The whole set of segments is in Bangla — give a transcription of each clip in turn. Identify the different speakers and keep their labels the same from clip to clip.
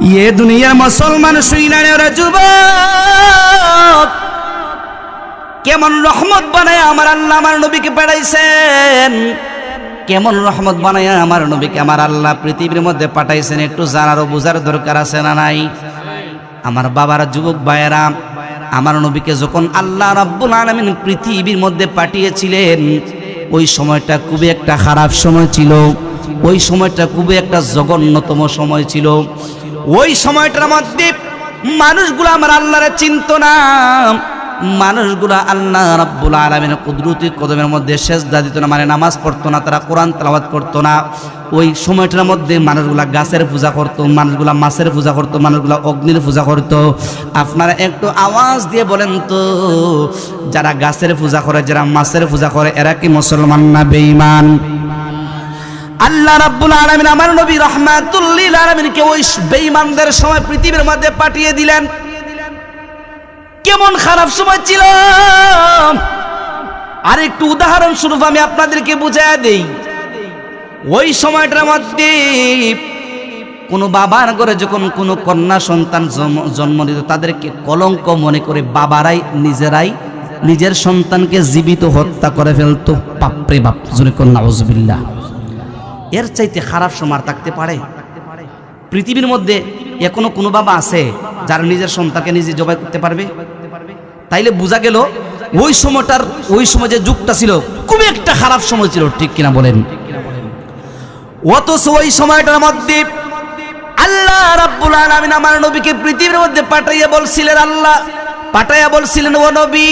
Speaker 1: ये दुनिया मुसलमान শুইনারে ওরা যুবক কেমন রহমত বানায় আমার আল্লাহ আমার নবীকে পাঠাইছেন, কেমন রহমত বানায় আমার নবীকে আমার আল্লাহ পৃথিবীর মধ্যে পাঠাইছেন, একটু জানার ও বোঝার দরকার আছে না নাই? আমার বাবারা, যুবক ভাইয়েরা, আমার নবীকে যখন আল্লাহ রাব্বুল আলামিন পৃথিবীর মধ্যে পাঠিয়েছিলেন, ওই সময়টা খুবই একটা খারাপ সময় ছিল, ওই সময়টা খুবই একটা জঘন্যতম সময় ছিল। ওই সময়টার মধ্যে মানুষগুলো আমার আল্লাহরে চিনতো না, মানুষগুলো আল্লাহ রাব্বুল আলামিনের কুদরতি কদমের মধ্যে সেজদা দিত না, মানে নামাজ পড়তো না, তারা কোরআন তেলাওয়াত করতো না। ওই সময়টার মধ্যে মানুষগুলা গাছের পূজা করতো, মানুষগুলা মাছের পূজা করতো, মানুষগুলা অগ্নির পূজা করতো। আপনারা একটু আওয়াজ দিয়ে বলেন তো, যারা গাছের পূজা করে, যারা মাছের পূজা করে, এরা কি মুসলমান না বেঈমান? আল্লাহ রাব্বুল আলামিন আমার নবী রাহমাতুল লিল আলামিনকে ওই বেঈমানদের সময় পৃথিবীর মধ্যে পাঠিয়ে দিলেন। কেমন খারাপ সময় ছিল, আর একটু উদাহরণ স্বরূপ আমি আপনাদেরকে বুঝাইয়া দেই। ওই সময়টার মধ্যে কোনো বাবার ঘরে যখন কোনো কন্যা সন্তান জন্ম দিত, তাদেরকে কলঙ্ক মনে করে বাবারাই নিজেরাই নিজের সন্তানকে জীবিত হত্যা করে ফেলতো। বাপরে বাপ, জোরে কোন নাউজুবিল্লাহ। এর চাইতে খারাপ সময় আর থাকতে পারে? পৃথিবীর মধ্যে এখনো কোনো বাবা আছে যারা নিজের সন্তানকে নিজে জবাই করতে পারবে? তাইলে বোঝা গেল ওই সময় যে যুগটা ছিল খুবই একটা খারাপ সময় ছিল, ঠিক কিনা বলেন? অথচ ওই সময়টার মধ্যে আল্লাহ রাব্বুল আলামিন আমার নবীকে পৃথিবীর মধ্যে পাঠাইয়া বলছিলেন, ও নবী,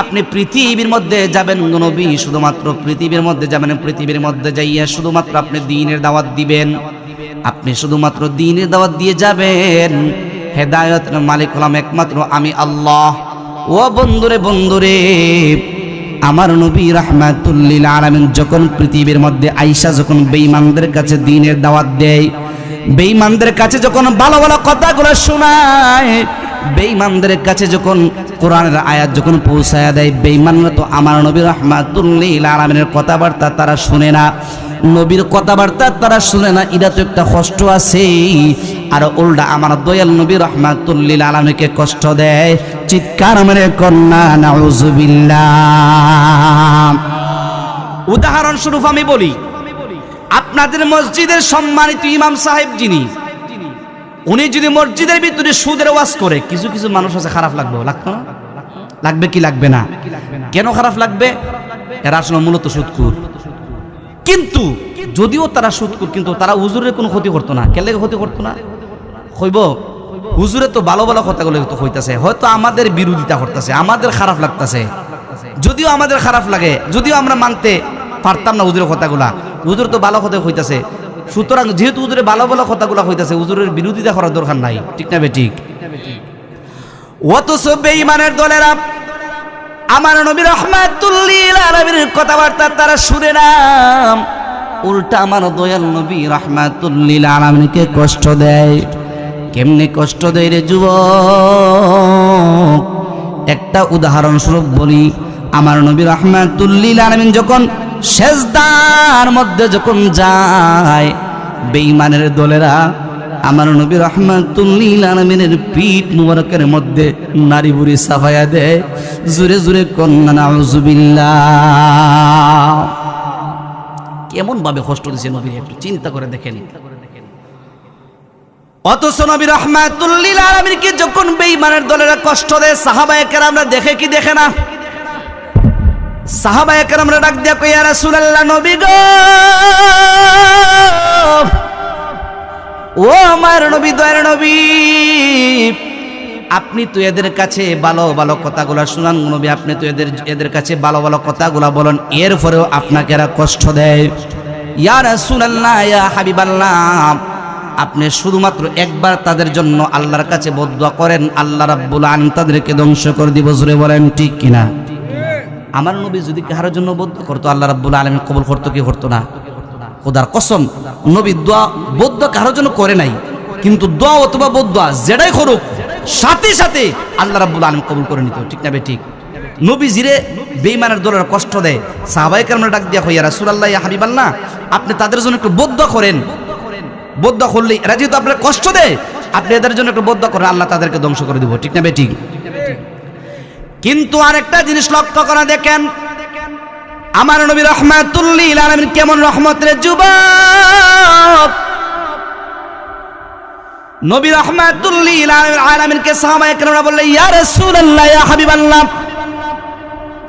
Speaker 1: আপনি পৃথিবীর মধ্যে যাবেন গো নবী, শুধুমাত্র পৃথিবীর মধ্যে যাবেন, পৃথিবীর মধ্যে যাইয়া শুধুমাত্র আপনি দ্বীনের দাওয়াত দিবেন, আপনি শুধুমাত্র দ্বীনের দাওয়াত দিয়ে যাবেন। হেদায়েতের মালিক হলাম একমাত্র আমি আল্লাহ। ও বন্ধুরে, আমার নবী রাহমাতুল লিল আলামিন যখন পৃথিবীর মধ্যে আয়েশা যখন বেঈমানদের কাছে দ্বীনের দাওয়াত দেয়, বেঈমানদের কাছে যখন ভালো ভালো কথাগুলো শোনায়, বেঈমানদের কাছে যখন কোরআনের আয়াত যখন পৌঁছায়া দেয়, বেঈমানরা তো আমার নবী রাহমাতুল লিল আলামিনের কথাবার্তা তারা শুনে না, নবীর কথাবার্তা তারা শুনে না। এটা তো একটা কষ্ট আছে। আর উল্টা আমার দয়াল নবী রাহমাতুল লিল আলামিনকে কষ্ট দেয়। চিৎকার মেরে কন্যা নাউজুবিল্লাহ। উদাহরণ স্বরূপ আমি বলি, আপনাদের মসজিদের সম্মানিত ইমাম সাহেব যিনি, উনি যদি মসজিদের ভিতরে সুদের ওয়াজ করে, কিছু কিছু মানুষ আছে খারাপ লাগবে, লাগতো না? লাগবে কি লাগবে না? কেন খারাপ লাগবে? এরা আসলে মূলত সুদখোর। কিন্তু যদিও তারা সুদখোর, কিন্তু তারা হুজুরের কোনো ক্ষতি করতো না। কেন ক্ষতি করতো না? হইব হুজুরে তো ভালো ভালো কথাগুলো তো হইতাছে, হয়তো আমাদের বিরোধিতা করতেছে, আমাদের খারাপ লাগতেছে। যদিও আমাদের খারাপ লাগে, যদিও আমরা মানতে পারতাম না হুজুরের কথাগুলা, হুজুর তো ভালো কথা হইতাছে। সুতরাং যেহেতু হুজুরের ভালো ভালো কথাগুলো হইতাছে, হুজুরের বিরোধিতা করার দরকার নাই, ঠিক না বেঠিক? অথচ বেঈমানের দলেরা আমার নবী রাহমাতুল লিল আলামিনের কথাবার্তা তারা শুনে না, উল্টা আমার দয়াল নবী রাহমাতুল লিল আলামিনকে কষ্ট দেয়। কেমনে কষ্ট দেয় রে যুবক? একটা উদাহরণ স্বরূপ বলি, আমার নবী রাহমাতুল লিল আলামিন যখন সেজদার মধ্যে যখন যায়, বেঈমানের দলেরা আমার নবী রাহমাতুল লিল আলামিনের পিঠ মুবারকের মধ্যে নারী বুড়ি সাফায়া দেয়। জোরে জোরে কন্যা নাউজুবিল্লাহ। কেমন ভাবে কষ্ট দিয়েছে নবীর, একটু চিন্তা করে দেখেন। অথচ নবী রাহমাতুল লিল আলামিনকে যখন বেঈমানের দলেরা কষ্ট দেয়, সাহাবায়ে কেরামরা দেখে কি দেখে না? সাহাবায়ে কেরামরা ডাক দিয়া কই, ইয়া রাসূলুল্লাহ, নবী গো, ও আমার নবী, দয়ার নবী, আপনি তো এদের কাছে ভালো ভালো কথাগুলা শুনান নবী, আপনি তো এদের কাছে ভালো ভালো কথাগুলা বলেন, এরপরেও আপনাকে এরা কষ্ট দেয়। ইয়া রাসূলুল্লাহ, ইয়া হাবিবাল্লাহ, আপনি শুধুমাত্র একবার তাদের জন্য আল্লাহর কাছে বদদুয়া করেন, আল্লাহ রাব্বুল আলামিন তাদেরকে ধ্বংস করে দিব। জোরে বলেন ঠিক কিনা? আমার নবী যদি কারোর জন্য বদদুয়া করতো, আল্লাহ রাব্বুল আলামিন কবুল করতো কি করতো না? খোদার কসম, নবী বদদুয়া কারোর জন্য করে নাই, কিন্তু দোয়া অথবা বদদুয়া যেটাই করুক, সাথে সাথে আল্লাহ রাব্বুল আলামিন কবুল করে নিত, ঠিক না বেঠিক? নবী জিরে বেঈমানের দলের কষ্ট দেয়, সাহাবায়ে কেরামরা ডাক দিয়া কই, ইয়া রাসূলুল্লাহ, ইয়া হাবিবাল্লাহ, আপনি তাদের জন্য একটু বদদুয়া করেন, বদ্দুয়া করলে এরা যেহেতু আপনার কষ্ট দেয়, আপনি এদের জন্য একটু বদ্দুয়া করেন, আল্লাহ তাদেরকে ধ্বংস করে দিব, ঠিক না বেঠিক? কিন্তু আরেকটা জিনিস লক্ষ্য করে দেখেন, আমার নবী রাহমাতুল লিল আলামিন কেমন রহমতের যুবক। নবী রাহমাতুল লিল আলামিনকে সাহাবায়ে কেরামরা বললেন, ইয়া রাসূলুল্লাহ, ইয়া হাবিবাল্লাহ,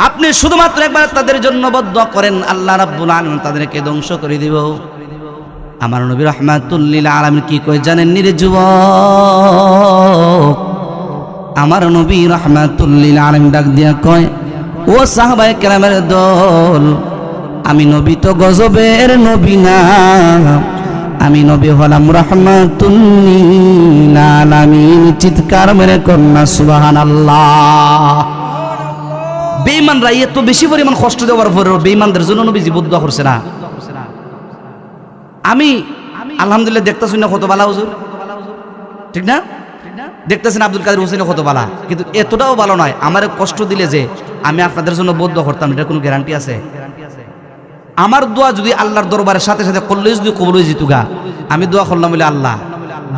Speaker 1: আপনি শুধুমাত্র একবার তাদের জন্য বদদুয়া করেন, আল্লাহ রাব্বুল আলামিন তাদেরকে ধ্বংস করে দিব। আমার নবী রাহমাতুল লিল আলামিন কি কয় জানেন নি রে যুবক? আমার নবী রাহমাতুল লিল আলামিন ডাক দিয়া কয়, ও সাহাবায়ে কেরামের দল, আমি নবী তো গজবের নবী না, আমি নবী হলাম রাহমাতুল লিল আলামিন। চিৎকার মেরে কন্যা সুবহানাল্লাহ। বেঈমানরা এত বেশি পরিমাণ কষ্ট দেওয়ার পরেও বেঈমানদের জন্য নবীজি বদদুয়া করছে না। আমি আলহামদুলিল্লাহ দেখতেছি না কত বালা হুজুর, ঠিক না? দেখতেছেন আব্দুল কাদের হোসেন কত বালা, কিন্তু এতটাও ভালো নয় আমার কষ্ট দিলে যে আমি আপনাদের জন্য বদদুয়া করতাম, এটার কোনো গ্যারান্টি আছে? আমার দোয়া যদি আল্লাহর দরবারের সাথে সাথে করলে যদি কবুল হয়ে যেত গা, আমি দোয়া করলাম বলে আল্লাহ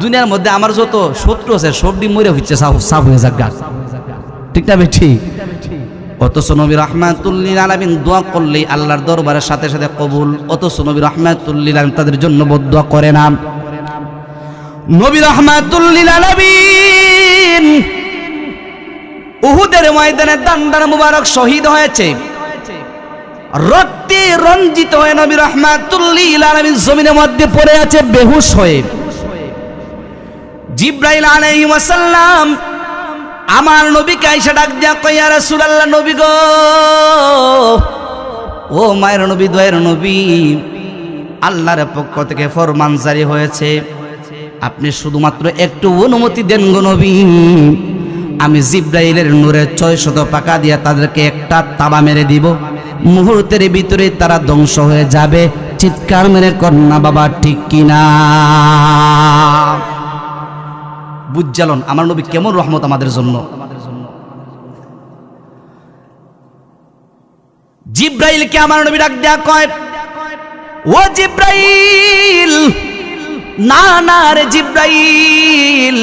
Speaker 1: দুনিয়ার মধ্যে আমার যত শত্রু আছে সব ডিম মরে হচ্ছে, সাফ হয়ে যাক গা, ঠিক না বেঠি? অথচ নবী রাহমাতুল লিল আলামিন দোয়া করলেই আল্লাহর দরবারের সাথে সাথে কবুল, অথচ নবী রাহমাতুল লিল আলামিন তাদের জন্য বদদুয়া করে না। নবী রাহমাতুল লিল আলামিন উহুদের ময়দানে দান্ডার মুবারক শহীদ হয়েছে, রক্তে রঞ্জিত হয়ে নবী রাহমাতুল লিল আলামিন জমিনের মধ্যে পড়ে আছে বেহুশ হয়ে। জিবরাইল আলাইহিস সালাম আমার নবীকে আয়েশা ডাক দিয়া কয়, ইয়া রাসূলুল্লাহ, নবী গো, ও মায়ের নবী, দয়ার নবী, আল্লাহর পক্ষ থেকে ফরমান জারি হয়েছে, আপনি শুধুমাত্র একটু অনুমতি দেন গো নবী, আমি জিবরাইলের নূরে 600 পাকা দিয়া তাদেরকে একটা তাবা মেরে দিব, মুহূর্তের ভিতরে তারা ধ্বংস হয়ে যাবে। চিৎকার মেরে কন্যা বাবা ঠিক কিনা? বুঝালন আমার নবী কেমন রহমত আমাদের জন্য। জিবরাইলকে আমার নবী ডাক দেয়া কয়, ও জিবরাইল, না না রে জিবরাইল,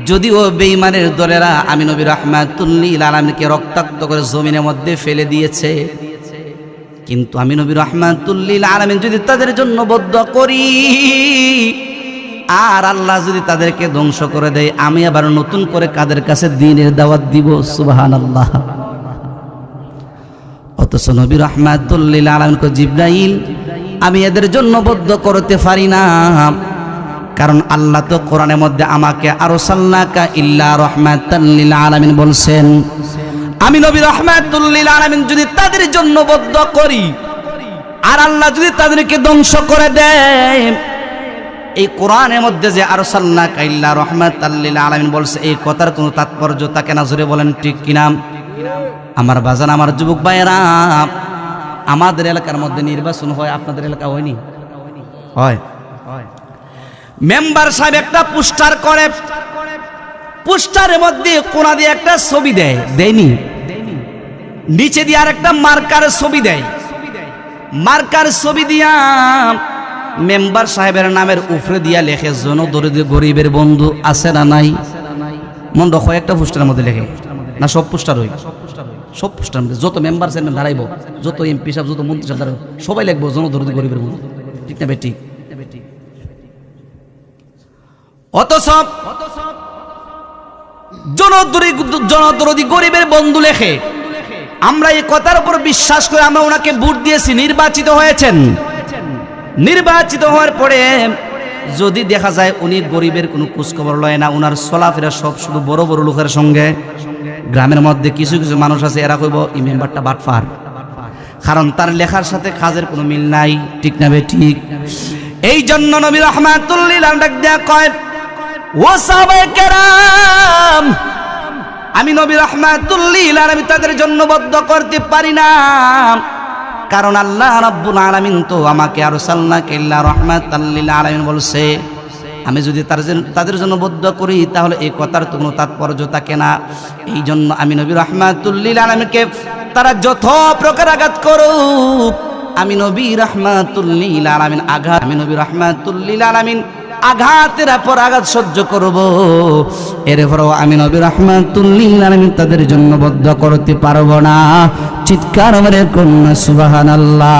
Speaker 1: যদিও বেঈমানের দলেরা আমি নবী রাহমাতুল লিল আলামিনকে রক্তাক্ত করে জমিনের মধ্যে ফেলে দিয়েছে, কিন্তু আমি নবী রাহমাতুল লিল আলামিন যদি তাদের জন্য বদদুয়া করি আর আল্লাহ যদি তাদেরকে ধ্বংস করে দেয়, আমি আবার নতুন করে কাদের কাছে দ্বীনের দাওয়াত দিব। সুবহানাল্লাহ। অথচ নবী রাহমাতুল লিল আলামিন কো, জিবরাইল, আমি এদের জন্য বদদুয়া করতে পারি না, কারণ আল্লাহ তো কোরআনের মধ্যে আমাকে আরসালনাকা ইল্লা রাহমাতাল লিল আলামিন বলছেন। আমি নবী রাহমাতুল লিল আলামিন যদি তাদের জন্য বদদুয়া করি আর আল্লাহ যদি তাদেরকে ধ্বংস করে দেয়, এই কোরআনের মধ্যে যে আরসালনাকা ইল্লা রাহমাতাল লিল আলামিন বলছে, এই কথার কোনো তাৎপর্য থাকে না? জোরে বলেন ঠিক কিনা? আমার বাজান, আমার যুবক ভাইয়েরা, আমাদের এলাকার মধ্যে নির্বাচন হয়, আপনাদের এলাকা হয়নি? হয়। মেম্বার সাহেব একটা পোস্টার করে, পোস্টারের মধ্যে কোনা দিয়ে একটা ছবি দেয়, দেয়নি? নিচে দিয়ে আর একটা মার্কার ছবি দেয়, মার্কার ছবি দিয়া মেম্বার সাহেবের নামের উপরে দিয়া লেখে জনদরিদ্র গরিবের বন্ধু আছে না নাই? মন রাখো, একটা পোস্টারের মধ্যে লেখে না? সব পোস্টার হই, সব পোস্টার মধ্যে যত মেম্বার চেয়ারম্যান দাঁড়াইব, যত এমপি সাহেব, যত মন্ত্রী সাহেব দাঁড়াইব, সবাই লিখবো জনদরিদ্র গরিবের বন্ধু, ঠিক না বেটি? অথচ জনদরদি গরিবের বন্ধু লেখে। আমরা এই কথার উপর বিশ্বাস করে আমরা ওনাকে ভোট দিয়েছি, নির্বাচিত হয়েছেন। নির্বাচিত হওয়ার পরে যদি দেখা যায় উনি গরিবের কোনো খোঁজখবর লয় না, ওনার চলাফেরা সব শুধু বড় বড় লোকের সঙ্গে, গ্রামের মধ্যে কিছু কিছু মানুষ আছে এরা কইব এই মেম্বারটা বাটফার, কারণ তার লেখার সাথে কাজের কোনো মিল নাই, ঠিক না বে ঠিক? এই জন্য নবী রাহমাতুল লিল আলামিন ডাক দেয়া কয়, ও সাহাবায়ে কেরাম, আমি নবী রাহমাতুল লিল আলামিন তাদের জন্য বদদুয়া করতে পারি না, কারণ আল্লাহ রাব্বুল আলামিন তো আমাকে আরসালনাকা ইল্লা রাহমাতাল লিল আলামিন বলছে। আমি যদি তাদের জন্য বদদুয়া করি তাহলে এই কথার তো কোনো তাৎপর্য থাকে না। এই জন্য আমি নবী রাহমাতুল লিল আলামিনকে তারা যত প্রকার আঘাত করুক, আমি নবী রাহমাতুল লিল আলামিন আমি নবী রাহমাতুল লিল আলামিন আঘাতের পর আঘাত সহ্য করব, এরপরও আমি নবী রাহমাতুল লিল আলামিন তাদের জন্য বদ্ধ করতে পারবো না। চিৎকার মেরে কোন সুবহানাল্লাহ।